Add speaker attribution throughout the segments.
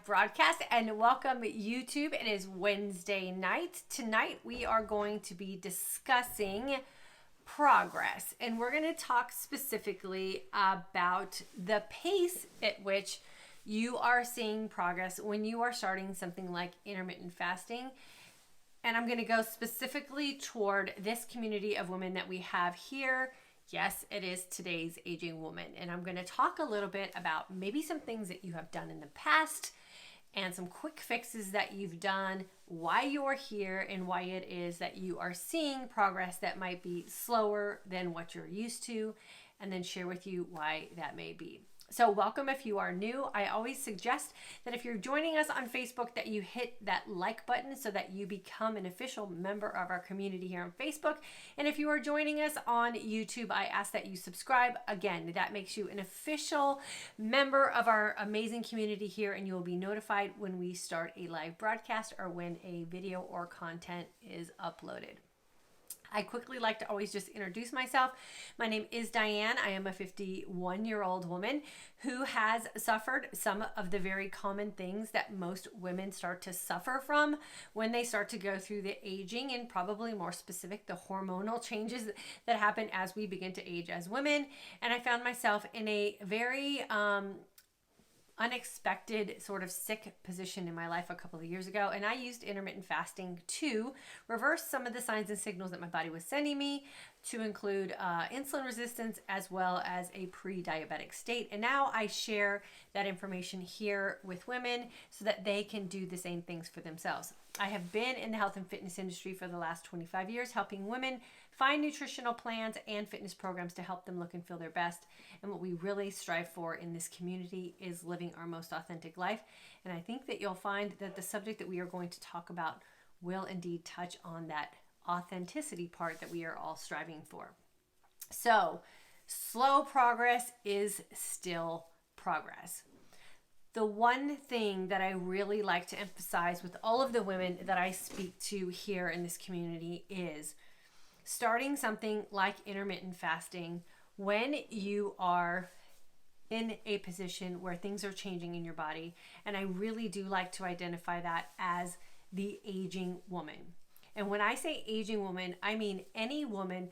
Speaker 1: broadcast, and welcome YouTube. It is Wednesday night. Tonight we are going to be discussing progress, and we're going to talk specifically about the pace at which you are seeing progress when you are starting something like intermittent fasting. And I'm going to go specifically toward this community of women that we have here. Yes, it is today's aging woman. And I'm going to talk a little bit about maybe some things that you have done in the past and some quick fixes that you've done, why you're here, and why it is that you are seeing progress that might be slower than what you're used to, and then share with you why that may be. So welcome if you are new. I always suggest that if you're joining us on Facebook that you hit that like button so that you become an official member of our community here on Facebook. And if you are joining us on YouTube, I ask that you subscribe. Again, that makes you an official member of our amazing community here, and you will be notified when we start a live broadcast or when a video or content is uploaded. I quickly like to always just introduce myself. My name is Diane. I am a 51-year-old woman who has suffered some of the very common things that most women start to suffer from when they start to go through the aging, and probably more specific, the hormonal changes that happen as we begin to age as women. And I found myself in a very unexpected sort of sick position in my life a couple of years ago, and I used intermittent fasting to reverse some of the signs and signals that my body was sending me, to include insulin resistance as well as a pre-diabetic state. And now I share that information here with women so that they can do the same things for themselves. I have been in the health and fitness industry for the last 25 years, helping women find nutritional plans and fitness programs to help them look and feel their best. And what we really strive for in this community is living our most authentic life. And I think that you'll find that the subject that we are going to talk about will indeed touch on that authenticity part that we are all striving for. So, slow progress is still progress. The one thing that I really like to emphasize with all of the women that I speak to here in this community is starting something like intermittent fasting when you are in a position where things are changing in your body. And I really do like to identify that as the aging woman. And when I say aging woman, I mean any woman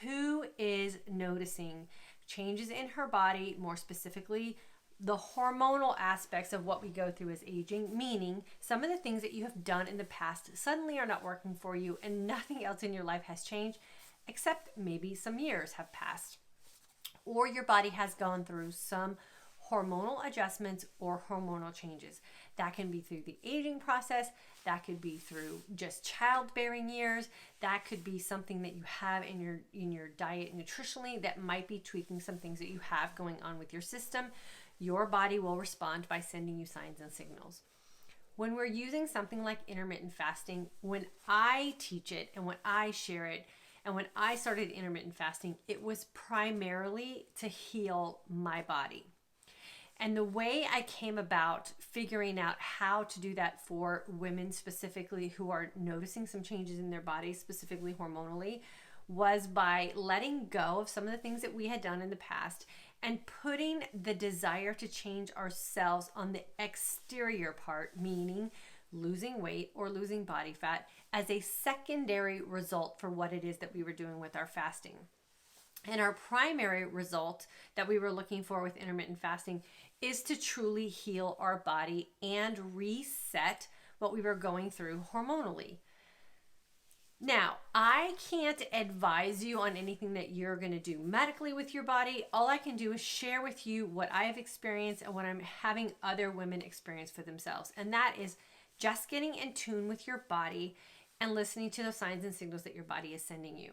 Speaker 1: who is noticing changes in her body, more specifically the hormonal aspects of what we go through as aging, meaning some of the things that you have done in the past suddenly are not working for you, and nothing else in your life has changed except maybe some years have passed, or your body has gone through some hormonal adjustments or hormonal changes. That can be through the aging process, that could be through just childbearing years, that could be something that you have in your diet nutritionally that might be tweaking some things that you have going on with your system. Your body will respond by sending you signs and signals. When we're using something like intermittent fasting, when I teach it and when I share it, and when I started intermittent fasting, it was primarily to heal my body. And the way I came about figuring out how to do that for women specifically who are noticing some changes in their bodies, specifically hormonally, was by letting go of some of the things that we had done in the past and putting the desire to change ourselves on the exterior part, meaning losing weight or losing body fat, as a secondary result for what it is that we were doing with our fasting. And our primary result that we were looking for with intermittent fasting is to truly heal our body and reset what we were going through hormonally. Now, I can't advise you on anything that you're going to do medically with your body. All I can do is share with you what I have experienced and what I'm having other women experience for themselves. And that is just getting in tune with your body and listening to those signs and signals that your body is sending you.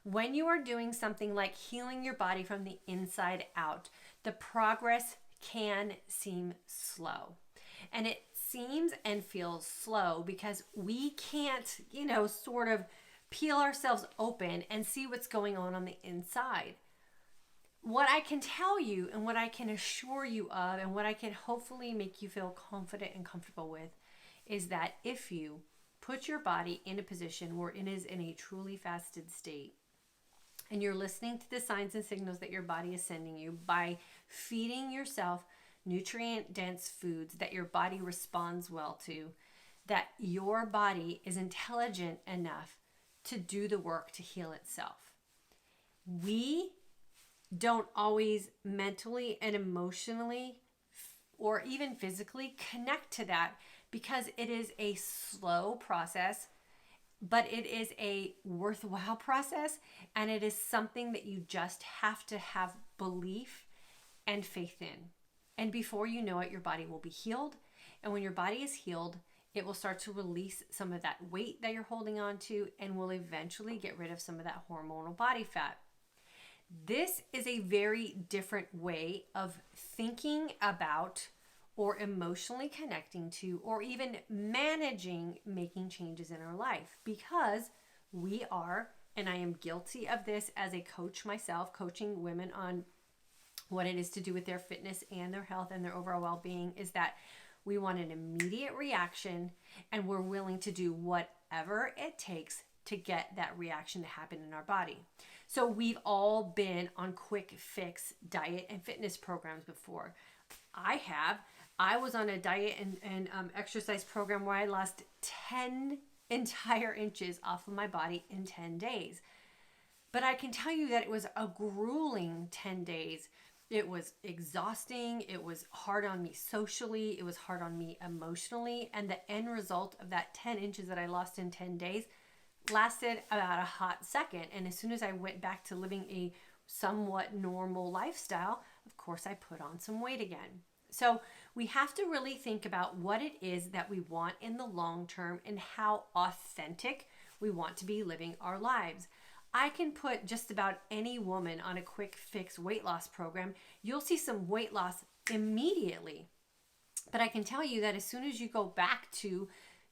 Speaker 1: When you are doing something like healing your body from the inside out, the progress can seem slow. And it seems and feels slow because we can't, sort of peel ourselves open and see what's going on the inside. What I can tell you and what I can assure you of and what I can hopefully make you feel confident and comfortable with is that if you put your body in a position where it is in a truly fasted state, and you're listening to the signs and signals that your body is sending you by feeding yourself nutrient dense foods that your body responds well to, that your body is intelligent enough to do the work to heal itself. We don't always mentally and emotionally or even physically connect to that because it is a slow process, but it is a worthwhile process, and it is something that you just have to have belief and faith in. And before you know it, your body will be healed. And when your body is healed, it will start to release some of that weight that you're holding on to and will eventually get rid of some of that hormonal body fat. This is a very different way of thinking about or emotionally connecting to or even managing making changes in our life, because we are, and I am guilty of this as a coach myself, coaching women on what it is to do with their fitness and their health and their overall well-being, is that we want an immediate reaction and we're willing to do whatever it takes to get that reaction to happen in our body. So we've all been on quick fix diet and fitness programs before. I was on a diet and exercise program where I lost 10 entire inches off of my body in 10 days. But I can tell you that it was a grueling 10 days. It was exhausting. It was hard on me socially. It was hard on me emotionally. And the end result of that 10 inches that I lost in 10 days lasted about a hot second. And as soon as I went back to living a somewhat normal lifestyle, of course, I put on some weight again. So we have to really think about what it is that we want in the long term and how authentic we want to be living our lives. I can put just about any woman on a quick fix weight loss program. You'll see some weight loss immediately. But I can tell you that as soon as you go back to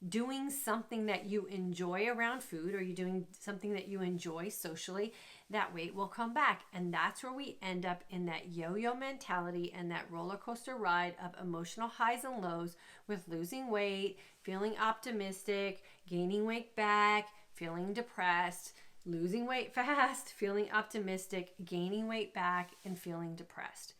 Speaker 1: doing something that you enjoy around food, or you're doing something that you enjoy socially, that weight will come back. And that's where we end up in that yo-yo mentality and that roller coaster ride of emotional highs and lows, with losing weight, feeling optimistic, gaining weight back, feeling depressed, losing weight fast, feeling optimistic, gaining weight back, and feeling depressed.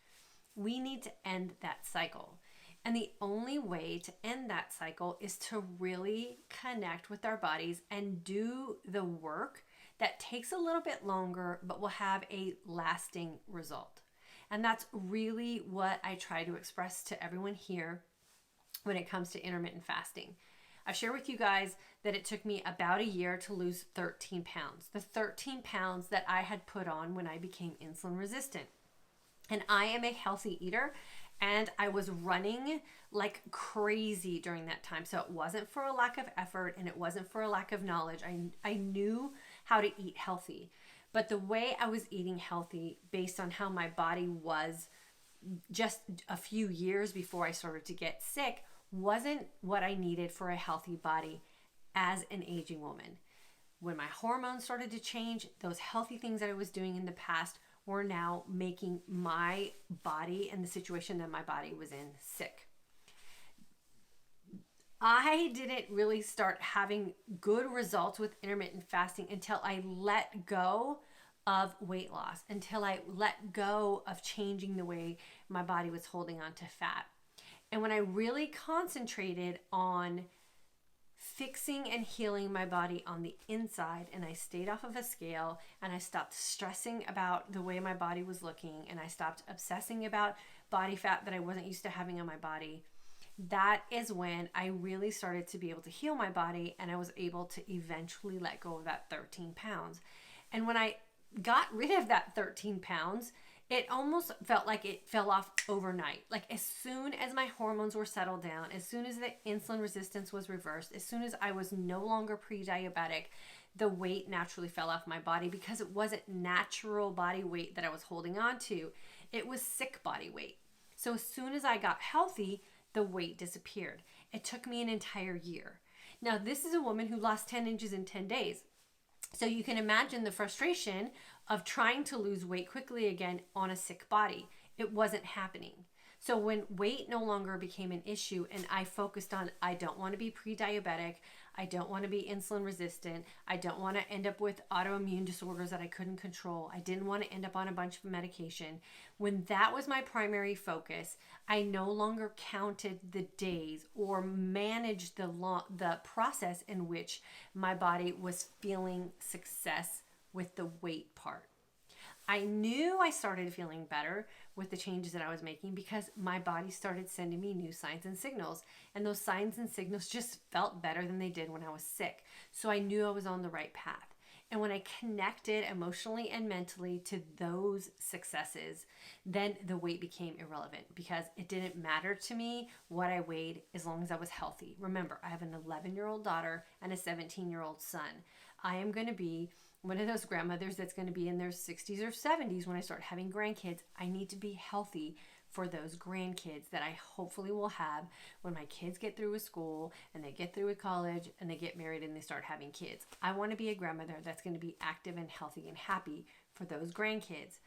Speaker 1: We need to end that cycle. And the only way to end that cycle is to really connect with our bodies and do the work that takes a little bit longer, but will have a lasting result. And that's really what I try to express to everyone here when it comes to intermittent fasting. I share with you guys that it took me about a year to lose 13 pounds. The 13 pounds that I had put on when I became insulin resistant. And I am a healthy eater, and I was running like crazy during that time. So it wasn't for a lack of effort, and it wasn't for a lack of knowledge. I knew how to eat healthy. But the way I was eating healthy based on how my body was just a few years before I started to get sick wasn't what I needed for a healthy body as an aging woman. When my hormones started to change, those healthy things that I was doing in the past were now making my body and the situation that my body was in sick. I didn't really start having good results with intermittent fasting until I let go of weight loss, until I let go of changing the way my body was holding on to fat. And when I really concentrated on fixing and healing my body on the inside, and I stayed off of a scale, and I stopped stressing about the way my body was looking, and I stopped obsessing about body fat that I wasn't used to having on my body, that is when I really started to be able to heal my body, and I was able to eventually let go of that 13 pounds. And when I got rid of that 13 pounds, it almost felt like it fell off overnight. Like as soon as my hormones were settled down, as soon as the insulin resistance was reversed, as soon as I was no longer pre-diabetic, the weight naturally fell off my body, because it wasn't natural body weight that I was holding on to. It was sick body weight. So as soon as I got healthy, the weight disappeared. It took me an entire year. Now, this is a woman who lost 10 inches in 10 days. So you can imagine the frustration of trying to lose weight quickly again on a sick body. It wasn't happening. So when weight no longer became an issue and I focused on, I don't want to be pre-diabetic, I don't want to be insulin resistant, I don't want to end up with autoimmune disorders that I couldn't control, I didn't want to end up on a bunch of medication. When that was my primary focus, I no longer counted the days or managed the process in which my body was feeling success with the weight part. I knew I started feeling better with the changes that I was making because my body started sending me new signs and signals. And those signs and signals just felt better than they did when I was sick. So I knew I was on the right path. And when I connected emotionally and mentally to those successes, then the weight became irrelevant because it didn't matter to me what I weighed as long as I was healthy. Remember, I have an 11-year-old daughter and a 17-year-old son. I am going to be one of those grandmothers that's going to be in their 60s or 70s when I start having grandkids. I need to be healthy for those grandkids that I hopefully will have when my kids get through with school and they get through with college and they get married and they start having kids. I want to be a grandmother that's going to be active and healthy and happy for those grandkids.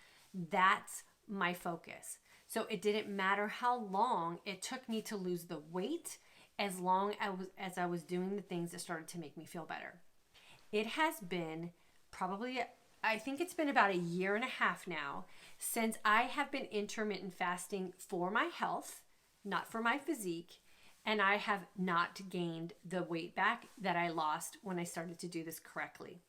Speaker 1: That's my focus. So it didn't matter how long it took me to lose the weight as long as I was doing the things that started to make me feel better. It has been probably, I think it's been about a year and a half now since I have been intermittent fasting for my health, not for my physique, and I have not gained the weight back that I lost when I started to do this correctly.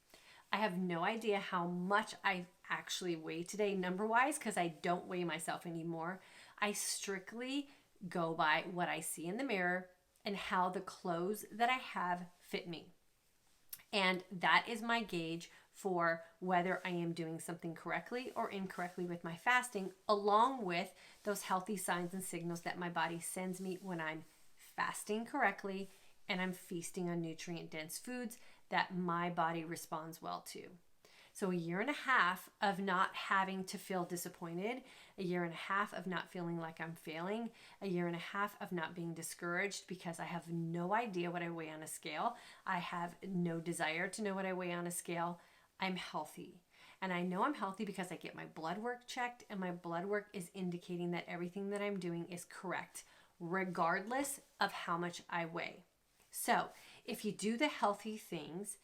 Speaker 1: I have no idea how much I actually weigh today number-wise because I don't weigh myself anymore. I strictly go by what I see in the mirror and how the clothes that I have fit me. And that is my gauge for whether I am doing something correctly or incorrectly with my fasting, along with those healthy signs and signals that my body sends me when I'm fasting correctly and I'm feasting on nutrient-dense foods that my body responds well to. So a year and a half of not having to feel disappointed, a year and a half of not feeling like I'm failing, a year and a half of not being discouraged because I have no idea what I weigh on a scale. I have no desire to know what I weigh on a scale. I'm healthy. And I know I'm healthy because I get my blood work checked and my blood work is indicating that everything that I'm doing is correct, regardless of how much I weigh. So if you do the healthy things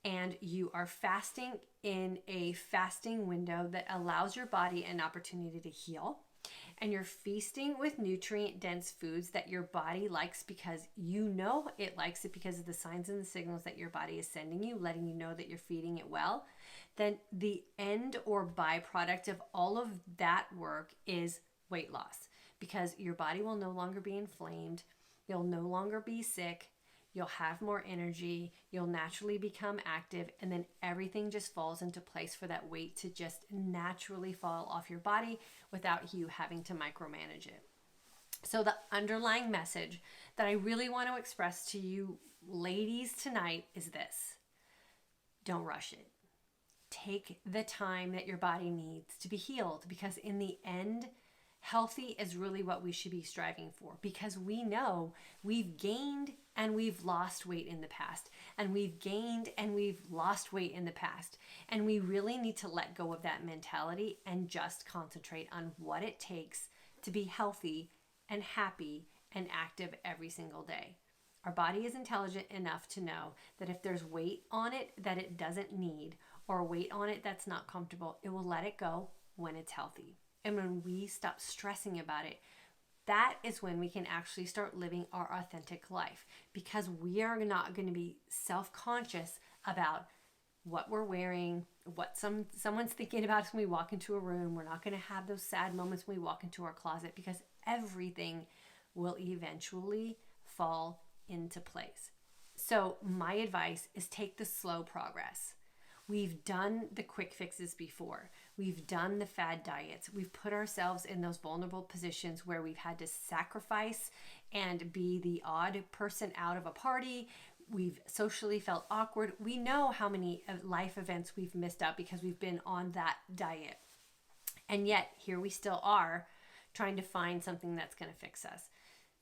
Speaker 1: and you are fasting in a fasting window that allows your body an opportunity to heal, and you're feasting with nutrient-dense foods that your body likes because you know it likes it because of the signs and the signals that your body is sending you, letting you know that you're feeding it well, then the end or byproduct of all of that work is weight loss because your body will no longer be inflamed, you'll no longer be sick, you'll have more energy, you'll naturally become active, and then everything just falls into place for that weight to just naturally fall off your body without you having to micromanage it. So the underlying message that I really want to express to you ladies tonight is this: don't rush it. Take the time that your body needs to be healed, because in the end, healthy is really what we should be striving for, because we know we've gained and we've lost weight in the past, and we've gained and we've lost weight in the past. And we really need to let go of that mentality and just concentrate on what it takes to be healthy and happy and active every single day. Our body is intelligent enough to know that if there's weight on it that it doesn't need, or weight on it that's not comfortable, it will let it go when it's healthy. And when we stop stressing about it, that is when we can actually start living our authentic life, because we are not going to be self-conscious about what we're wearing, what someone's thinking about us when we walk into a room. We're not going to have those sad moments when we walk into our closet, because everything will eventually fall into place. So my advice is take the slow progress. We've done the quick fixes before. We've done the fad diets. We've put ourselves in those vulnerable positions where we've had to sacrifice and be the odd person out of a party. We've socially felt awkward. We know how many life events we've missed out because we've been on that diet. And yet here we still are trying to find something that's going to fix us.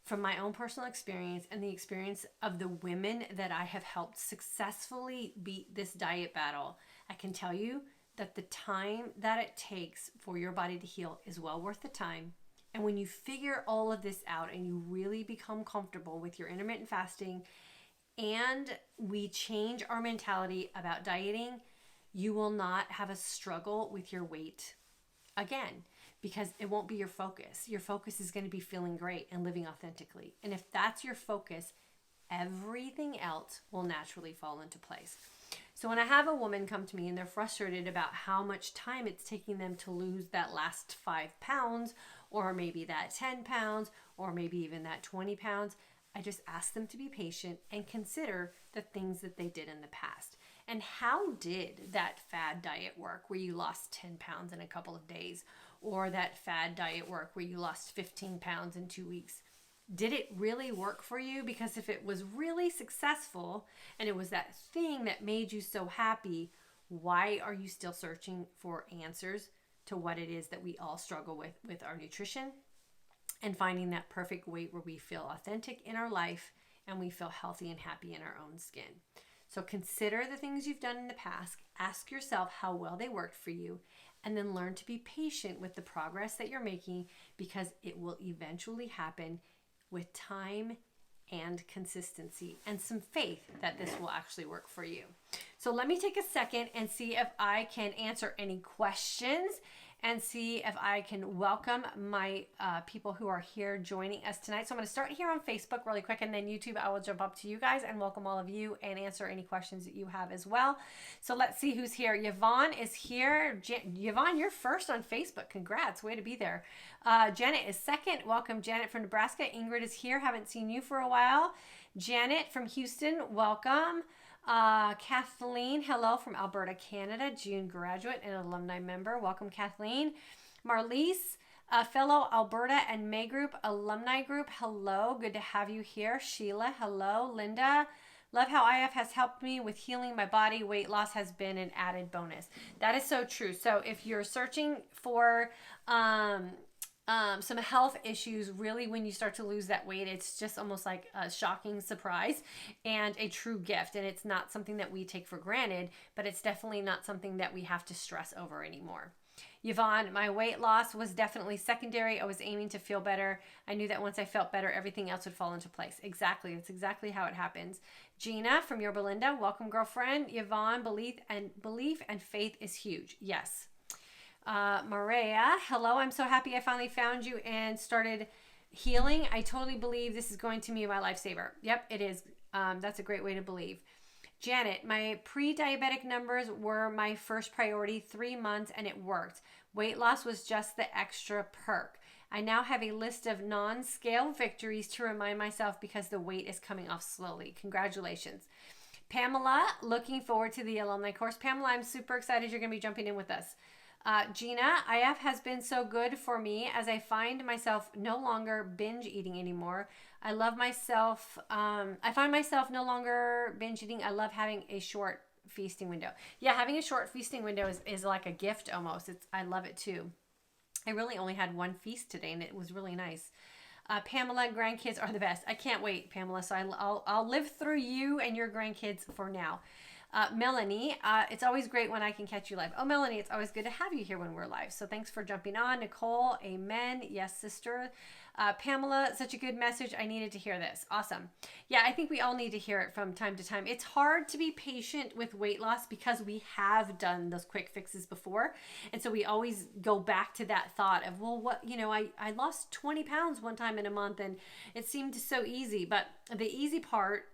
Speaker 1: From my own personal experience and the experience of the women that I have helped successfully beat this diet battle, I can tell you that the time that it takes for your body to heal is well worth the time. And when you figure all of this out and you really become comfortable with your intermittent fasting and we change our mentality about dieting, you will not have a struggle with your weight again, because it won't be your focus. Your focus is going to be feeling great and living authentically. And if that's your focus, everything else will naturally fall into place. So when I have a woman come to me and they're frustrated about how much time it's taking them to lose that last 5 pounds, or maybe that 10 pounds, or maybe even that 20 pounds, I just ask them to be patient and consider the things that they did in the past. And how did that fad diet work where you lost 10 pounds in a couple of days? Or that fad diet work where you lost 15 pounds in 2 weeks? Did it really work for you? Because if it was really successful and it was that thing that made you so happy, why are you still searching for answers to what it is that we all struggle with our nutrition and finding that perfect weight where we feel authentic in our life and we feel healthy and happy in our own skin? So consider the things you've done in the past. Ask yourself how well they worked for you, and then learn to be patient with the progress that you're making, because it will eventually happen with time and consistency and some faith that this will actually work for you. So let me take a second and see if I can answer any questions and see if I can welcome my people who are here joining us tonight. So I'm going to start here on Facebook really quick, and then YouTube, I will jump up to you guys and welcome all of you and answer any questions that you have as well. So let's see who's here. Yvonne is here. Yvonne, you're first on Facebook. Congrats. Way to be there. Janet is second. Welcome, Janet from Nebraska. Ingrid is here. Haven't seen you for a while. Janet from Houston, welcome. Kathleen, hello from Alberta, Canada, June graduate and alumni member. Welcome, Kathleen. Marlise, fellow Alberta and May Group alumni group. Hello, good to have you here. Sheila, hello. Linda, love how IF has helped me with healing my body. Weight loss has been an added bonus. That is so true. So if you're searching for some health issues, really when you start to lose that weight, it's just almost like a shocking surprise and a true gift. And it's not something that we take for granted, but it's definitely not something that we have to stress over anymore. Yvonne, my weight loss was definitely secondary. I was aiming to feel better. I knew that once I felt better, everything else would fall into place. Exactly. That's exactly how it happens. Gina from Yorba Linda, welcome, girlfriend. Yvonne, belief and faith is huge. Yes. Maria, hello. I'm so happy I finally found you and started healing. I totally believe this is going to be my lifesaver. Yep, it is. That's a great way to believe. Janet, my pre-diabetic numbers were my first priority, 3 months, and it worked. Weight loss was just the extra perk. I now have a list of non-scale victories to remind myself because the weight is coming off slowly. Congratulations. Pamela, looking forward to the alumni course. Pamela, I'm super excited you're going to be jumping in with us. Gina, IF has been so good for me as I find myself no longer binge eating anymore. I find myself no longer binge eating. I love having a short feasting window. Yeah, having a short feasting window is like a gift almost. I love it too. I really only had one feast today and it was really nice. Pamela, grandkids are the best. I can't wait, Pamela. So I'll live through you and your grandkids for now. Melanie, it's always great when I can catch you live. Oh, Melanie, it's always good to have you here when we're live. So thanks for jumping on. Nicole, amen. Yes, sister. Pamela, such a good message. I needed to hear this. Awesome. Yeah, I think we all need to hear it from time to time. It's hard to be patient with weight loss because we have done those quick fixes before. And so we always go back to that thought of, well, I lost 20 pounds one time in a month and it seemed so easy. But the easy part,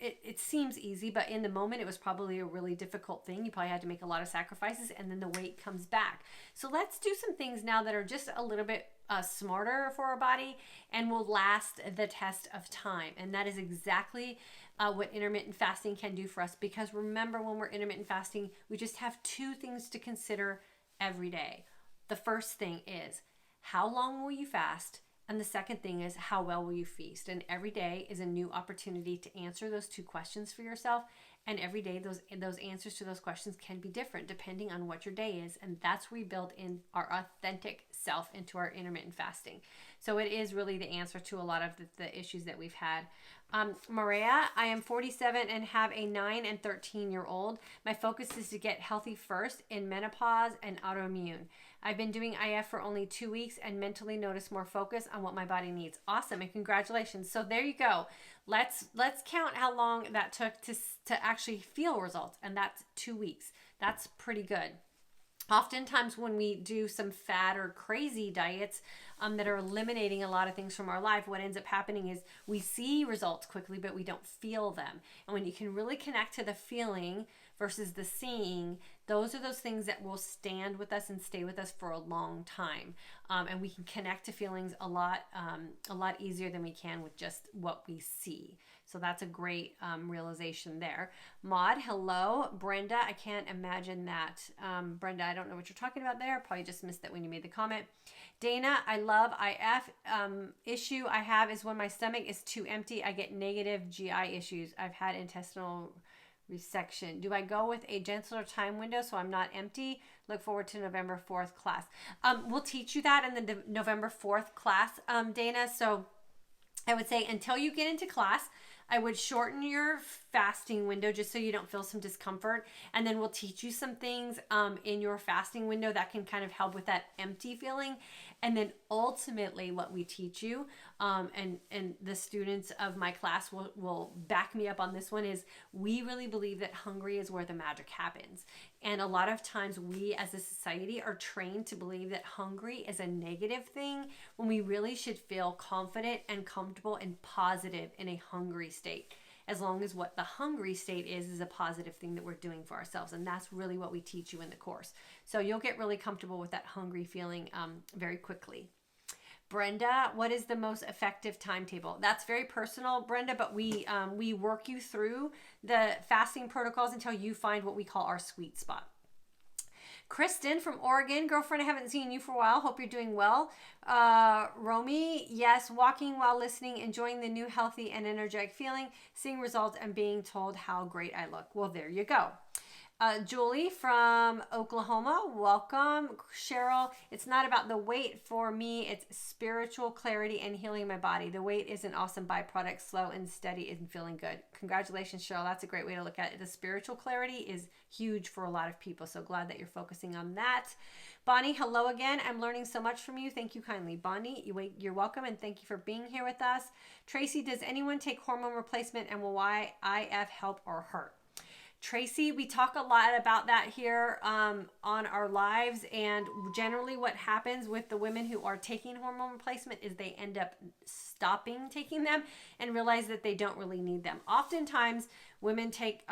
Speaker 1: it seems easy, but in the moment, it was probably a really difficult thing. You probably had to make a lot of sacrifices and then the weight comes back. So let's do some things now that are just a little bit smarter for our body and will last the test of time. And that is exactly what intermittent fasting can do for us. Because remember, when we're intermittent fasting, we just have 2 things to consider every day. The first thing is, how long will you fast? And the second thing is, how well will you feast? And every day is a new opportunity to answer those 2 questions for yourself. And every day, those answers to those questions can be different depending on what your day is. And that's where we build in our authentic self into our intermittent fasting. So it is really the answer to a lot of the issues that we've had. Maria, I am 47 and have a 9 and 13-year-old. My focus is to get healthy first in menopause and autoimmune. I've been doing IF for only 2 weeks and mentally notice more focus on what my body needs. Awesome, and congratulations. So there you go. Let's count how long that took to actually feel results, and that's 2 weeks. That's pretty good. Oftentimes when we do some fad or crazy diets that are eliminating a lot of things from our life, what ends up happening is we see results quickly, but we don't feel them. And when you can really connect to the feeling versus the seeing, those are those things that will stand with us and stay with us for a long time. And we can connect to feelings a lot easier than we can with just what we see. So that's a great realization there. Maud, hello. Brenda, I can't imagine that. Brenda, I don't know what you're talking about there. Probably just missed that when you made the comment. Dana, I love IF. Issue I have is when my stomach is too empty, I get negative GI issues. I've had intestinal resection. Do I go with a gentler time window so I'm not empty? Look forward to November 4th class. We'll teach you that in the November 4th class, Dana. So I would say until you get into class, I would shorten your fasting window just so you don't feel some discomfort. And then we'll teach you some things in your fasting window that can kind of help with that empty feeling. And then ultimately what we teach you, and the students of my class will back me up on this one, is we really believe that hungry is where the magic happens. And a lot of times we as a society are trained to believe that hungry is a negative thing when we really should feel confident and comfortable and positive in a hungry state. As long as what the hungry state is a positive thing that we're doing for ourselves. And that's really what we teach you in the course. So you'll get really comfortable with that hungry feeling very quickly. Brenda, what is the most effective timetable? That's very personal, Brenda, but we work you through the fasting protocols until you find what we call our sweet spot. Kristen from Oregon, girlfriend, I haven't seen you for a while. Hope you're doing well. Romy, yes, walking while listening, enjoying the new healthy and energetic feeling, seeing results and being told how great I look. Well, there you go. Julie from Oklahoma, welcome. Cheryl, it's not about the weight for me. It's spiritual clarity and healing my body. The weight is an awesome byproduct, slow and steady and feeling good. Congratulations, Cheryl. That's a great way to look at it. The spiritual clarity is huge for a lot of people. So glad that you're focusing on that. Bonnie, hello again. I'm learning so much from you. Thank you kindly. Bonnie, you're welcome and thank you for being here with us. Tracy, does anyone take hormone replacement and will IF help or hurt? Tracy, we talk a lot about that here on our lives, and generally what happens with the women who are taking hormone replacement is they end up stopping taking them and realize that they don't really need them. Oftentimes, women take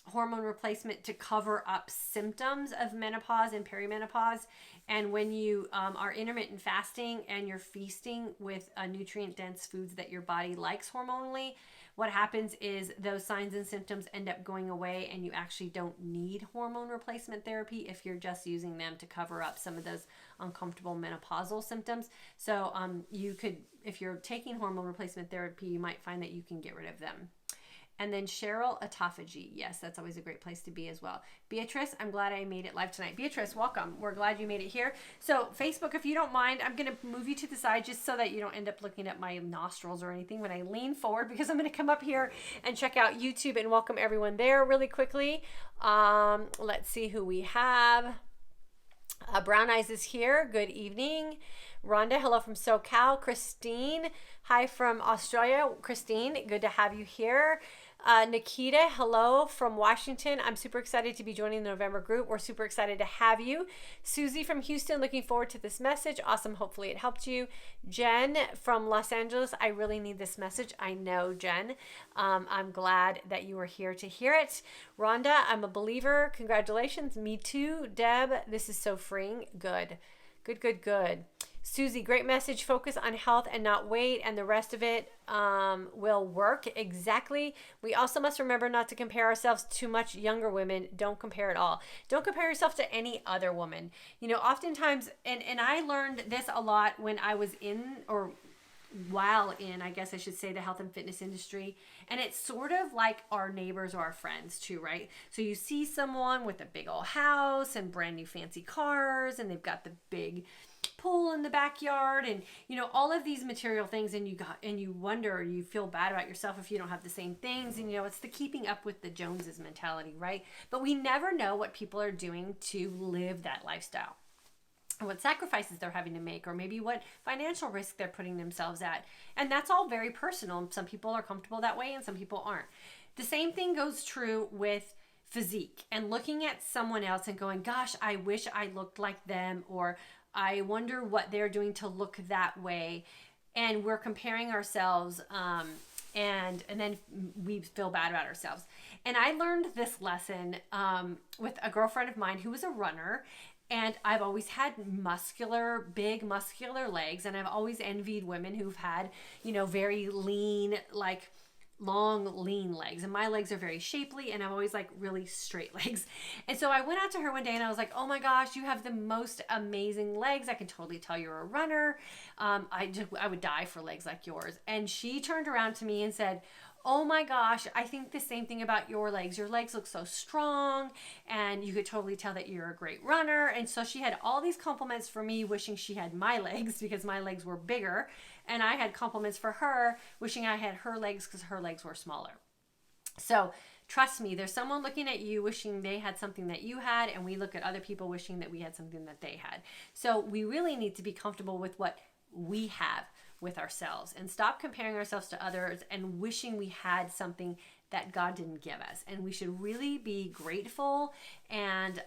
Speaker 1: hormone replacement to cover up symptoms of menopause and perimenopause, and when you are intermittent fasting and you're feasting with nutrient-dense foods that your body likes hormonally, what happens is those signs and symptoms end up going away and you actually don't need hormone replacement therapy if you're just using them to cover up some of those uncomfortable menopausal symptoms. So you could, if you're taking hormone replacement therapy, you might find that you can get rid of them. And then Cheryl, autophagy. Yes, that's always a great place to be as well. Beatrice, I'm glad I made it live tonight. Beatrice, welcome. We're glad you made it here. So Facebook, if you don't mind, I'm going to move you to the side just so that you don't end up looking at my nostrils or anything when I lean forward, because I'm going to come up here and check out YouTube and welcome everyone there really quickly. Let's see who we have. Brown Eyes is here. Good evening. Rhonda, hello from SoCal. Christine, hi from Australia. Christine, good to have you here. Nikita, hello from Washington. I'm super excited to be joining the November group. We're super excited to have you. Susie from Houston, looking forward to this message. Awesome. Hopefully it helped you. Jen from Los Angeles, I really need this message. I know, Jen. I'm glad that you were here to hear it. Rhonda, I'm a believer. Congratulations. Me too. Deb, this is so freeing. Good. Good, good, good. Susie, great message. Focus on health and not weight, and the rest of it will work. Exactly. We also must remember not to compare ourselves to much younger women. Don't compare at all. Don't compare yourself to any other woman. You know, oftentimes, and I learned this a lot when I was in, or while in, I guess I should say, the health and fitness industry. And it's sort of like our neighbors or our friends too, right? So you see someone with a big old house and brand new fancy cars, and they've got the big pool in the backyard, and you know, all of these material things, and you wonder, you feel bad about yourself if you don't have the same things. And you know, it's the keeping up with the Joneses mentality, right? But we never know what people are doing to live that lifestyle. what sacrifices they're having to make, or maybe what financial risk they're putting themselves at. And that's all very personal. Some people are comfortable that way and some people aren't. The same thing goes true with physique and looking at someone else and going, gosh, I wish I looked like them, or I wonder what they're doing to look that way. And we're comparing ourselves, and then we feel bad about ourselves. And I learned this lesson with a girlfriend of mine who was a runner. And I've always had big muscular legs. And I've always envied women who've had, very lean, like long, lean legs. And my legs are very shapely and I'm always like really straight legs. And so I went out to her one day and I was like, oh my gosh, you have the most amazing legs. I can totally tell you're a runner. I would die for legs like yours. And she turned around to me and said, oh my gosh, I think the same thing about your legs. Your legs look so strong and you could totally tell that you're a great runner. And so she had all these compliments for me, wishing she had my legs because my legs were bigger. And I had compliments for her, wishing I had her legs because her legs were smaller. So trust me, there's someone looking at you wishing they had something that you had, and we look at other people wishing that we had something that they had. So we really need to be comfortable with what we have with ourselves and stop comparing ourselves to others and wishing we had something that God didn't give us. And we should really be grateful and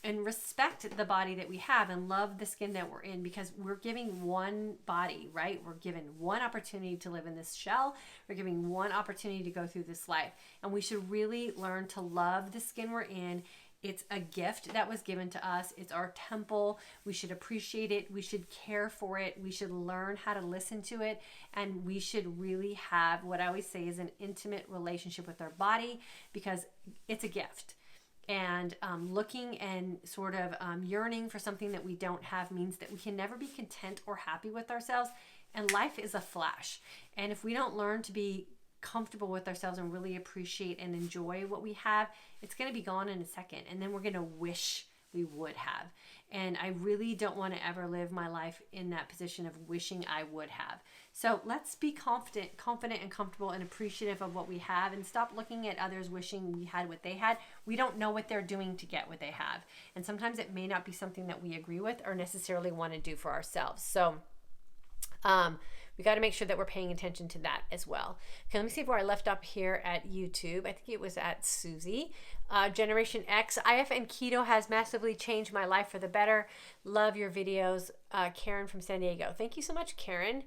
Speaker 1: respect the body that we have and love the skin that we're in, because we're giving one body, right? We're given one opportunity to live in this shell. We're giving one opportunity to go through this life. And we should really learn to love the skin we're in. It's a gift that was given to us. It's our temple. We should appreciate it. We should care for it. We should learn how to listen to it. And we should really have what I always say is an intimate relationship with our body, because it's a gift. And looking and sort of yearning for something that we don't have means that we can never be content or happy with ourselves. And life is a flash. And if we don't learn to be comfortable with ourselves and really appreciate and enjoy what we have, it's going to be gone in a second. And then we're going to wish we would have. And I really don't want to ever live my life in that position of wishing I would have. So let's be confident and comfortable and appreciative of what we have, and stop looking at others wishing we had what they had. We don't know what they're doing to get what they have. And sometimes it may not be something that we agree with or necessarily want to do for ourselves. So, we got to make sure that we're paying attention to that as well. Okay, let me see where I left up here at YouTube. I think it was at Susie. Generation X, IF and keto has massively changed my life for the better. Love your videos. Karen from San Diego. Thank you so much, Karen.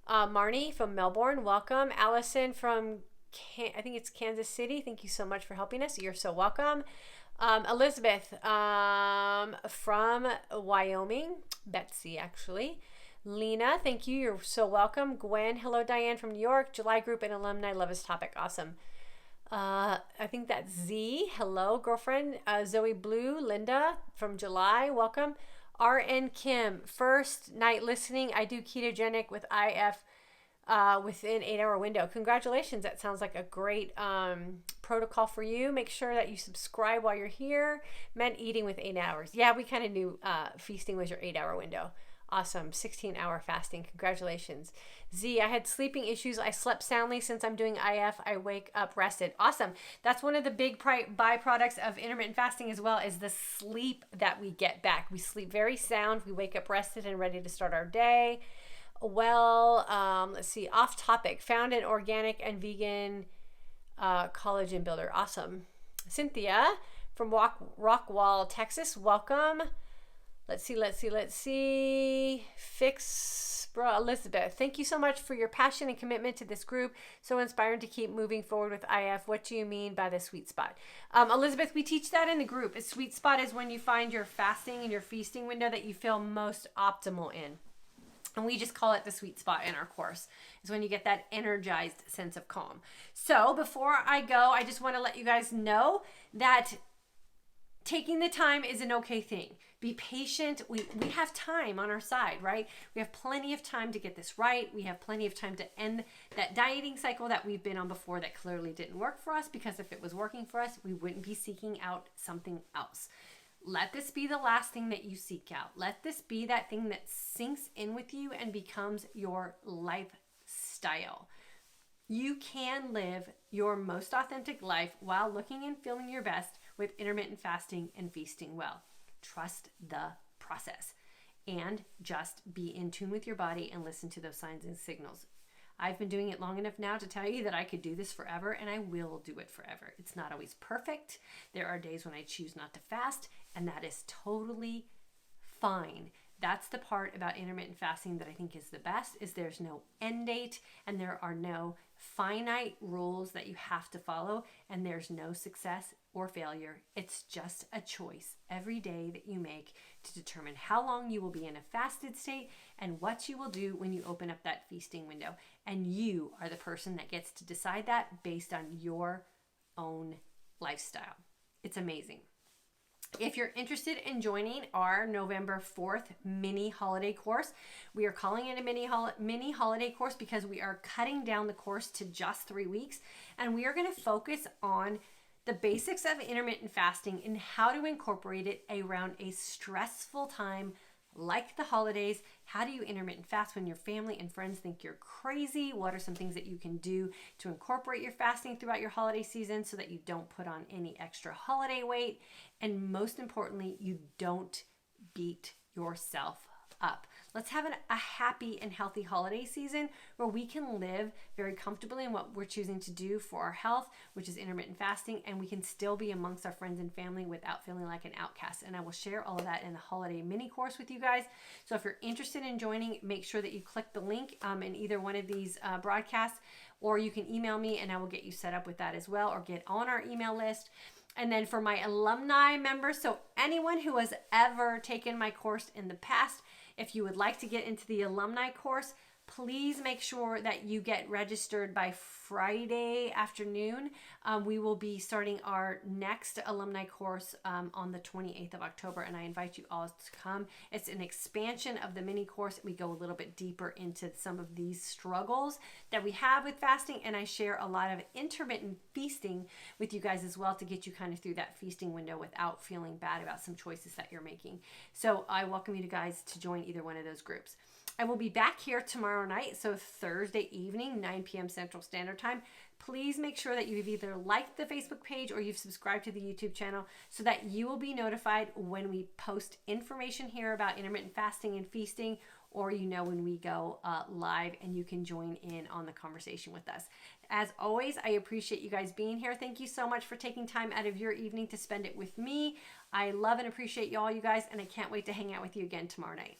Speaker 1: Marnie from Melbourne, welcome. Allison from, I think it's Kansas City. Thank you so much for helping us. You're so welcome. Elizabeth from Wyoming. Betsy, actually. Lena, thank you. You're so welcome. Gwen, hello. Diane from New York. July group and alumni. Love this topic. Awesome. I think that's Z. Hello, girlfriend. Zoe Blue, Linda from July. Welcome. RN Kim, first night listening. I do ketogenic with IF within 8-hour window. Congratulations. That sounds like a great protocol for you. Make sure that you subscribe while you're here. Meant eating with 8 hours. Yeah, we kind of knew feasting was your 8-hour window. Awesome. 16-hour fasting. Congratulations. Z, I had sleeping issues. I slept soundly. Since I'm doing IF, I wake up rested. Awesome. That's one of the big byproducts of intermittent fasting as well, is the sleep that we get back. We sleep very sound. We wake up rested and ready to start our day. Well, let's see. Off topic. Found an organic and vegan collagen builder. Awesome. Cynthia from Rockwall, Texas. Welcome. Let's see. Fix, bro, Elizabeth. Thank you so much for your passion and commitment to this group. So inspiring to keep moving forward with IF. What do you mean by the sweet spot? Elizabeth, we teach that in the group. A sweet spot is when you find your fasting and your feasting window that you feel most optimal in. And we just call it the sweet spot in our course. Is when you get that energized sense of calm. So before I go, I just want to let you guys know that taking the time is an okay thing. Be patient. We have time on our side, right? We have plenty of time to get this right. We have plenty of time to end that dieting cycle that we've been on before that clearly didn't work for us, because if it was working for us, we wouldn't be seeking out something else. Let this be the last thing that you seek out. Let this be that thing that sinks in with you and becomes your lifestyle. You can live your most authentic life while looking and feeling your best with intermittent fasting and feasting well. Trust the process. and just be in tune with your body and listen to those signs and signals. I've been doing it long enough now to tell you that I could do this forever, and I will do it forever. It's not always perfect. There are days when I choose not to fast, and that is totally fine. That's the part about intermittent fasting that I think is the best, is there's no end date and there are no finite rules that you have to follow, and there's no success or failure. It's just a choice every day that you make to determine how long you will be in a fasted state and what you will do when you open up that feasting window. And you are the person that gets to decide that based on your own lifestyle. It's amazing. If you're interested in joining our November 4th mini holiday course, we are calling it a mini holiday course because we are cutting down the course to just 3 weeks, and we are going to focus on the basics of intermittent fasting and how to incorporate it around a stressful time like the holidays. How do you intermittent fast when your family and friends think you're crazy? What are some things that you can do to incorporate your fasting throughout your holiday season so that you don't put on any extra holiday weight? And most importantly, you don't beat yourself up. Let's have a happy and healthy holiday season where we can live very comfortably in what we're choosing to do for our health, which is intermittent fasting, and we can still be amongst our friends and family without feeling like an outcast. And I will share all of that in the holiday mini course with you guys. So if you're interested in joining, make sure that you click the link in either one of these broadcasts, or you can email me and I will get you set up with that as well, or get on our email list. And then for my alumni members, so anyone who has ever taken my course in the past, if you would like to get into the alumni course, please make sure that you get registered by Friday afternoon. We will be starting our next alumni course on the 28th of October, and I invite you all to come. It's an expansion of the mini course. We go a little bit deeper into some of these struggles that we have with fasting, and I share a lot of intermittent feasting with you guys as well to get you kind of through that feasting window without feeling bad about some choices that you're making. So I welcome you guys to join either one of those groups. I will be back here tomorrow night, so Thursday evening, 9 p.m. Central Standard Time. Please make sure that you've either liked the Facebook page or you've subscribed to the YouTube channel so that you will be notified when we post information here about intermittent fasting and feasting, or when we go live and you can join in on the conversation with us. As always, I appreciate you guys being here. Thank you so much for taking time out of your evening to spend it with me. I love and appreciate you all, you guys, and I can't wait to hang out with you again tomorrow night.